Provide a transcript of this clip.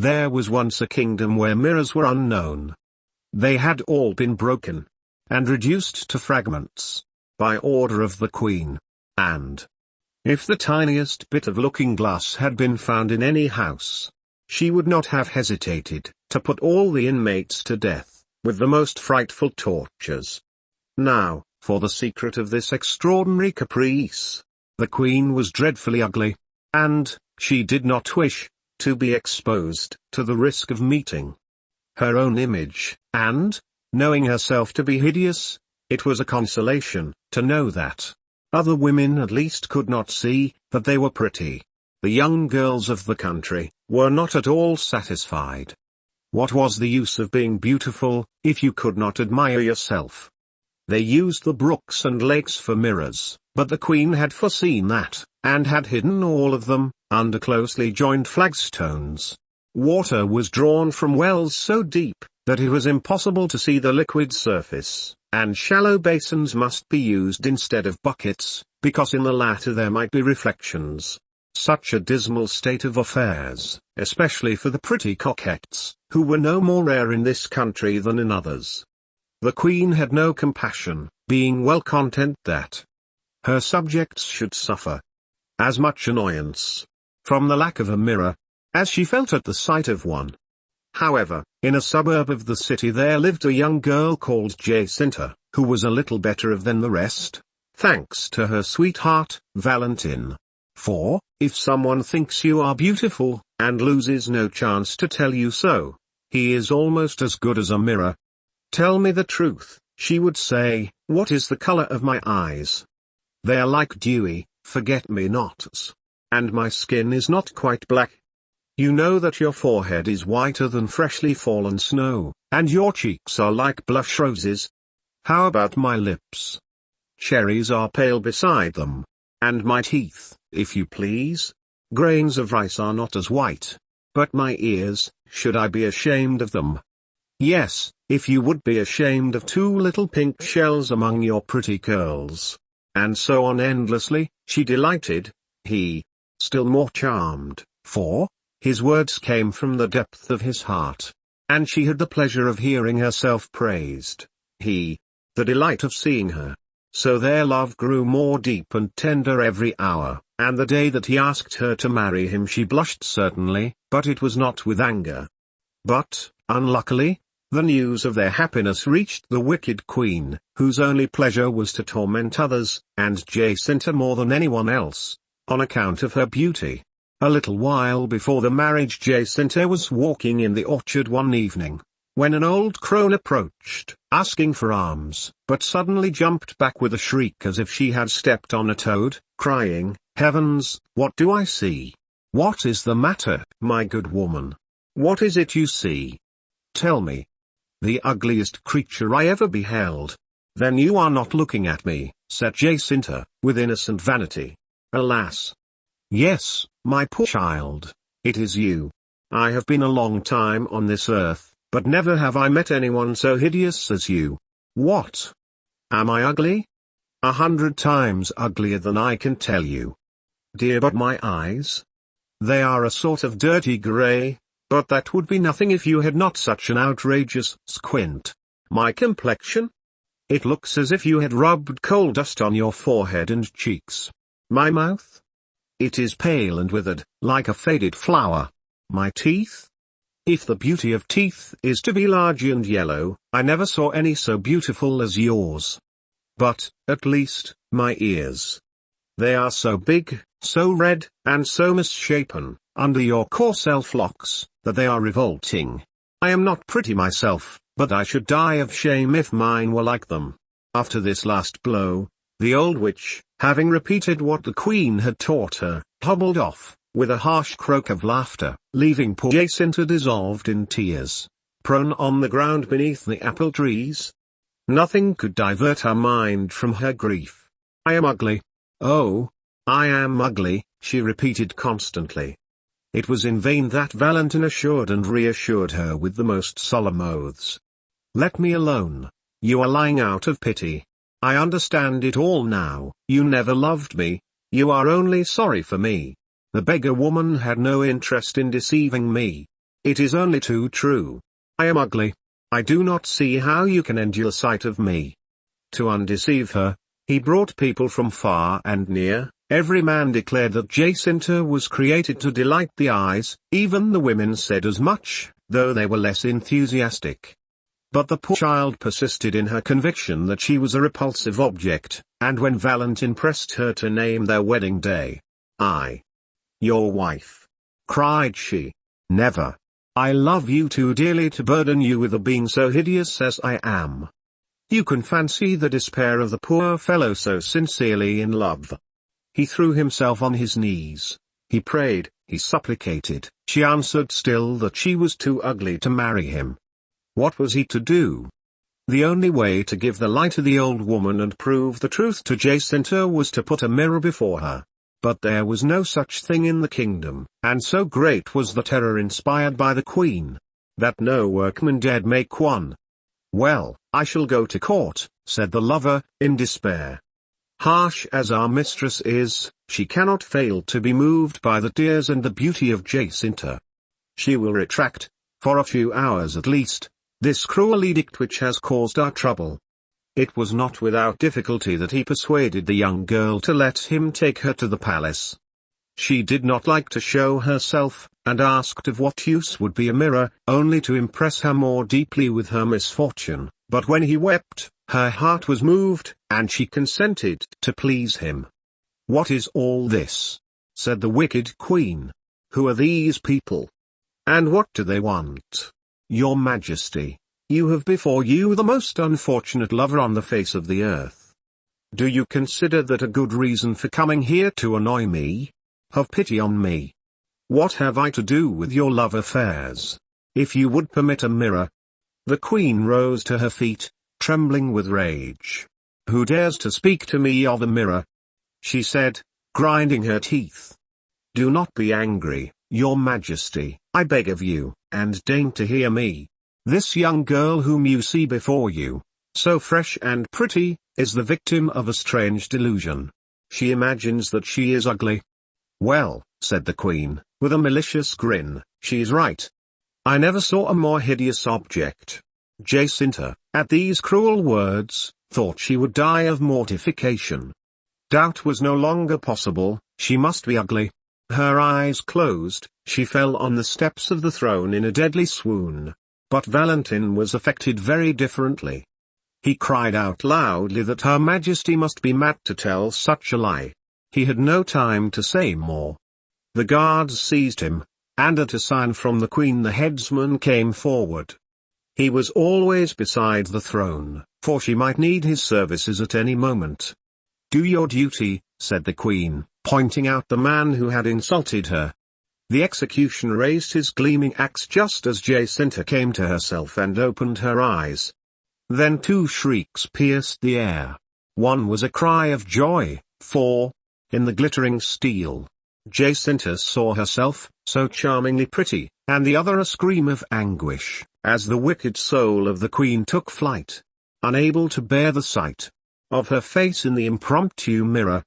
There was once a kingdom where mirrors were unknown. They had all been broken and reduced to fragments by order of the queen. And if the tiniest bit of looking glass had been found in any house, she would not have hesitated to put all the inmates to death with the most frightful tortures. Now, for the secret of this extraordinary caprice. The queen was dreadfully ugly, and she did not wish to be exposed to the risk of meeting her own image, and, knowing herself to be hideous, it was a consolation to know that other women at least could not see that they were pretty. The young girls of the country were not at all satisfied. What was the use of being beautiful, if you could not admire yourself? They used the brooks and lakes for mirrors, but the queen had foreseen that, and had hidden all of them under closely joined flagstones. Water was drawn from wells so deep that it was impossible to see the liquid surface, and shallow basins must be used instead of buckets, because in the latter there might be reflections. Such a dismal state of affairs, especially for the pretty coquettes, who were no more rare in this country than in others. The queen had no compassion, being well content that her subjects should suffer as much annoyance from the lack of a mirror as she felt at the sight of one. However, in a suburb of the city there lived a young girl called Jacinta, who was a little better off than the rest, thanks to her sweetheart, Valentine. For, if someone thinks you are beautiful, and loses no chance to tell you so, he is almost as good as a mirror. Tell me the truth, she would say, what is the color of my eyes? They are like dewy, forget-me-nots. And my skin is not quite black. You know that your forehead is whiter than freshly fallen snow, and your cheeks are like blush roses. How about my lips? Cherries are pale beside them. And my teeth, if you please? Grains of rice are not as white. But my ears, should I be ashamed of them? Yes, if you would be ashamed of two little pink shells among your pretty curls. And so on endlessly, she delighted, he, still more charmed, for his words came from the depth of his heart, and she had the pleasure of hearing herself praised, he, the delight of seeing her. So their love grew more deep and tender every hour, and the day that he asked her to marry him she blushed certainly, but it was not with anger. But, unluckily, the news of their happiness reached the wicked queen, whose only pleasure was to torment others, and Jacinta more than anyone else, on account of her beauty. A little while before the marriage Jacinta was walking in the orchard one evening, when an old crone approached, asking for alms, but suddenly jumped back with a shriek as if she had stepped on a toad, crying, "Heavens, what do I see? What is the matter, my good woman? What is it you see? Tell me." "The ugliest creature I ever beheld." "Then you are not looking at me," said Jacinta, with innocent vanity. "Alas! Yes, my poor child, it is you. I have been a long time on this earth, but never have I met anyone so hideous as you. What? Am I ugly? 100 times uglier than I can tell you. Dear, but my eyes? They are a sort of dirty grey, but that would be nothing if you had not such an outrageous squint. My complexion? It looks as if you had rubbed coal dust on your forehead and cheeks. My mouth? It is pale and withered, like a faded flower. My teeth? If the beauty of teeth is to be large and yellow, I never saw any so beautiful as yours. But, at least, my ears. They are so big, so red, and so misshapen, under your coarse elf locks, that they are revolting. I am not pretty myself, but I should die of shame if mine were like them." After this last blow, the old witch, having repeated what the queen had taught her, hobbled off, with a harsh croak of laughter, leaving poor Jacinta dissolved in tears, prone on the ground beneath the apple trees. Nothing could divert her mind from her grief. "I am ugly. Oh, I am ugly," she repeated constantly. It was in vain that Valentine assured and reassured her with the most solemn oaths. "Let me alone. You are lying out of pity. I understand it all now. You never loved me. You are only sorry for me. The beggar woman had no interest in deceiving me. It is only too true. I am ugly. I do not see how you can endure sight of me. To undeceive her, he brought people from far and near. Every man declared that Jacinta was created to delight the eyes, even the women said as much, though they were less enthusiastic. But the poor child persisted in her conviction that she was a repulsive object, and when Valentine pressed her to name their wedding day, "I, your wife," cried she, "never. I love you too dearly to burden you with a being so hideous as I am." You can fancy the despair of the poor fellow so sincerely in love. He threw himself on his knees, he prayed, he supplicated. She answered still that she was too ugly to marry him. What was he to do? The only way to give the lie to the old woman and prove the truth to Jacinta was to put a mirror before her. But there was no such thing in the kingdom, and so great was the terror inspired by the queen, that no workman dared make one. "Well, I shall go to court," said the lover, in despair. Harsh as our mistress is, she cannot fail to be moved by the tears and the beauty of Jacinta. She will retract, for a few hours at least, this cruel edict which has caused our trouble. It was not without difficulty that he persuaded the young girl to let him take her to the palace. She did not like to show herself, and asked of what use would be a mirror, only to impress her more deeply with her misfortune. But when he wept, her heart was moved, and she consented to please him. "What is all this?" said the wicked queen. "Who are these people? And what do they want? Your Majesty, you have before you the most unfortunate lover on the face of the earth. Do you consider that a good reason for coming here to annoy me? Have pity on me. What have I to do with your love affairs? If you would permit a mirror—" The queen rose to her feet, trembling with rage. "Who dares to speak to me of a mirror?" she said, grinding her teeth. "Do not be angry, your Majesty, I beg of you, and deign to hear me. This young girl whom you see before you, so fresh and pretty, is the victim of a strange delusion. She imagines that she is ugly." "Well," said the queen, with a malicious grin, "she's right. I never saw a more hideous object." Jacinta, at these cruel words, thought she would die of mortification. Doubt was no longer possible, she must be ugly. Her eyes closed, she fell on the steps of the throne in a deadly swoon. But Valentine was affected very differently. He cried out loudly that Her Majesty must be mad to tell such a lie. He had no time to say more. The guards seized him, and at a sign from the queen the headsman came forward. He was always beside the throne, for she might need his services at any moment. "Do your duty," said the queen, pointing out the man who had insulted her. The executioner raised his gleaming axe just as Jacinta came to herself and opened her eyes. Then two shrieks pierced the air. One was a cry of joy, for, in the glittering steel, Jacinta saw herself, so charmingly pretty, and the other a scream of anguish, as the wicked soul of the queen took flight. Unable to bear the sight of her face in the impromptu mirror,